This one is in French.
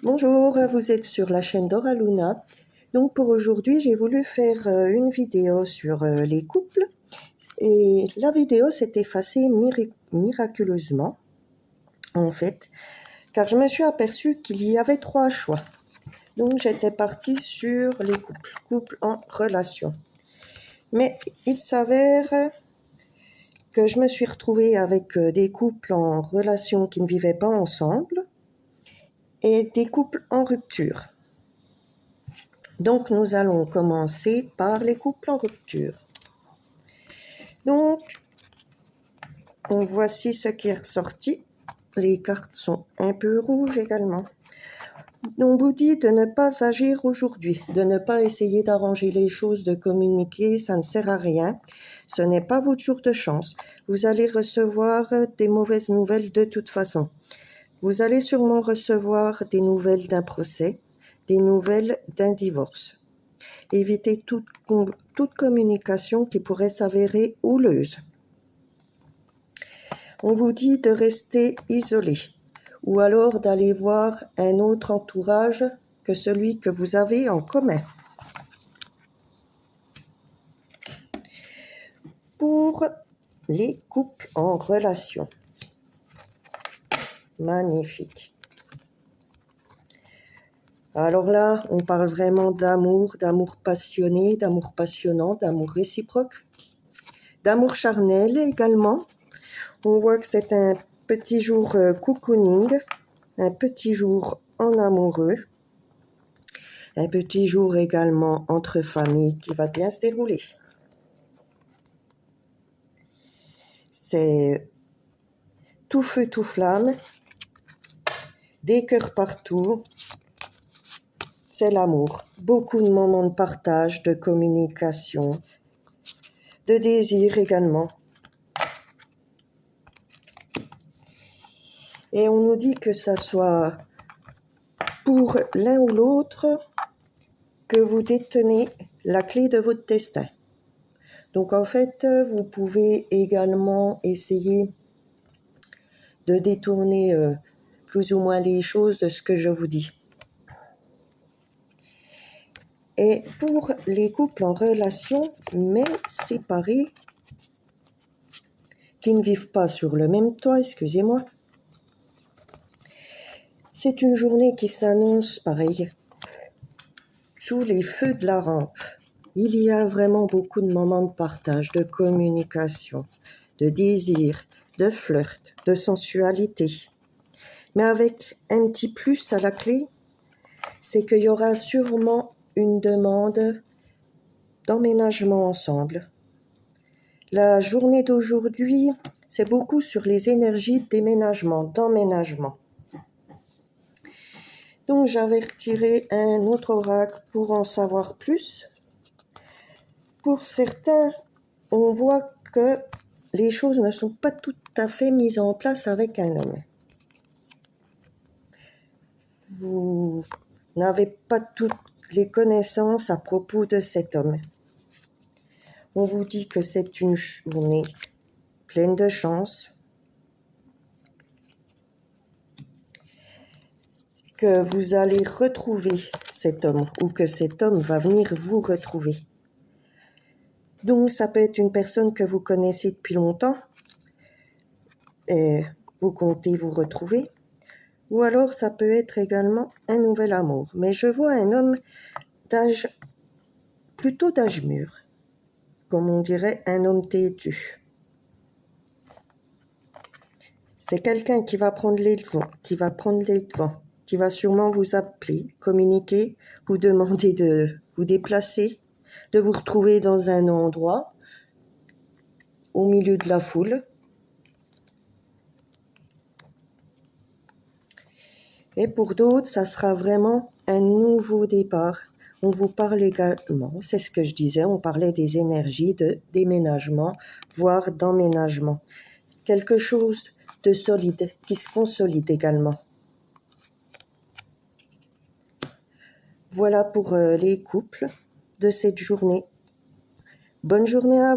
Bonjour, vous êtes sur la chaîne Dora Luna. Donc pour aujourd'hui, j'ai voulu faire une vidéo sur les couples. Et la vidéo s'est effacée miraculeusement, en fait, car je me suis aperçue qu'il y avait 3 choix. Donc j'étais partie sur les couples en relation. Mais il s'avère que je me suis retrouvée avec des couples en relation qui ne vivaient pas ensemble et des couples en rupture. Donc nous allons commencer par les couples en rupture. Donc voici ce qui est ressorti. Les cartes sont un peu rouges également. On vous dit de ne pas agir aujourd'hui, de ne pas essayer d'arranger les choses, de communiquer, ça ne sert à rien. Ce n'est pas votre jour de chance. Vous allez recevoir des mauvaises nouvelles de toute façon. Vous allez sûrement recevoir des nouvelles d'un procès, des nouvelles d'un divorce. Évitez toute communication qui pourrait s'avérer houleuse. On vous dit de rester isolé ou alors d'aller voir un autre entourage que celui que vous avez en commun. Pour les couples en relation. Magnifique. Alors là, on parle vraiment d'amour passionné, d'amour passionnant, d'amour réciproque, d'amour charnel également. On voit que c'est un petit jour cocooning, un petit jour en amoureux, un petit jour également entre familles qui va bien se dérouler. C'est tout feu, tout flamme, des cœurs partout. C'est l'amour. Beaucoup de moments de partage, de communication, de désir également. Et on nous dit que ça soit pour l'un ou l'autre que vous détenez la clé de votre destin. Donc en fait, vous pouvez également essayer de détourner plus ou moins les choses de ce que je vous dis. Et pour les couples en relation, mais séparés, qui ne vivent pas sur le même toit, excusez-moi, c'est une journée qui s'annonce pareil, sous les feux de la rampe. Il y a vraiment beaucoup de moments de partage, de communication, de désir, de flirt, de sensualité. Mais avec un petit plus à la clé, c'est qu'il y aura sûrement une demande d'emménagement ensemble. La journée d'aujourd'hui, c'est beaucoup sur les énergies d'emménagement. Donc j'avais retiré un autre oracle pour en savoir plus. Pour certains, on voit que les choses ne sont pas tout à fait mises en place avec un homme. Vous n'avez pas toutes les connaissances à propos de cet homme. On vous dit que c'est une journée pleine de chance, que vous allez retrouver cet homme ou que cet homme va venir vous retrouver. Donc ça peut être une personne que vous connaissez depuis longtemps et vous comptez vous retrouver, ou alors ça peut être également un nouvel amour. Mais je vois un homme plutôt d'âge mûr, comme on dirait un homme têtu. C'est quelqu'un qui va prendre les devants, qui va sûrement vous appeler, communiquer, vous demander de vous déplacer, de vous retrouver dans un endroit, au milieu de la foule. Et pour d'autres, ça sera vraiment un nouveau départ. On vous parle également, c'est ce que je disais, on parlait des énergies de déménagement, voire d'emménagement. Quelque chose de solide, qui se consolide également. Voilà pour les couples de cette journée. Bonne journée à vous.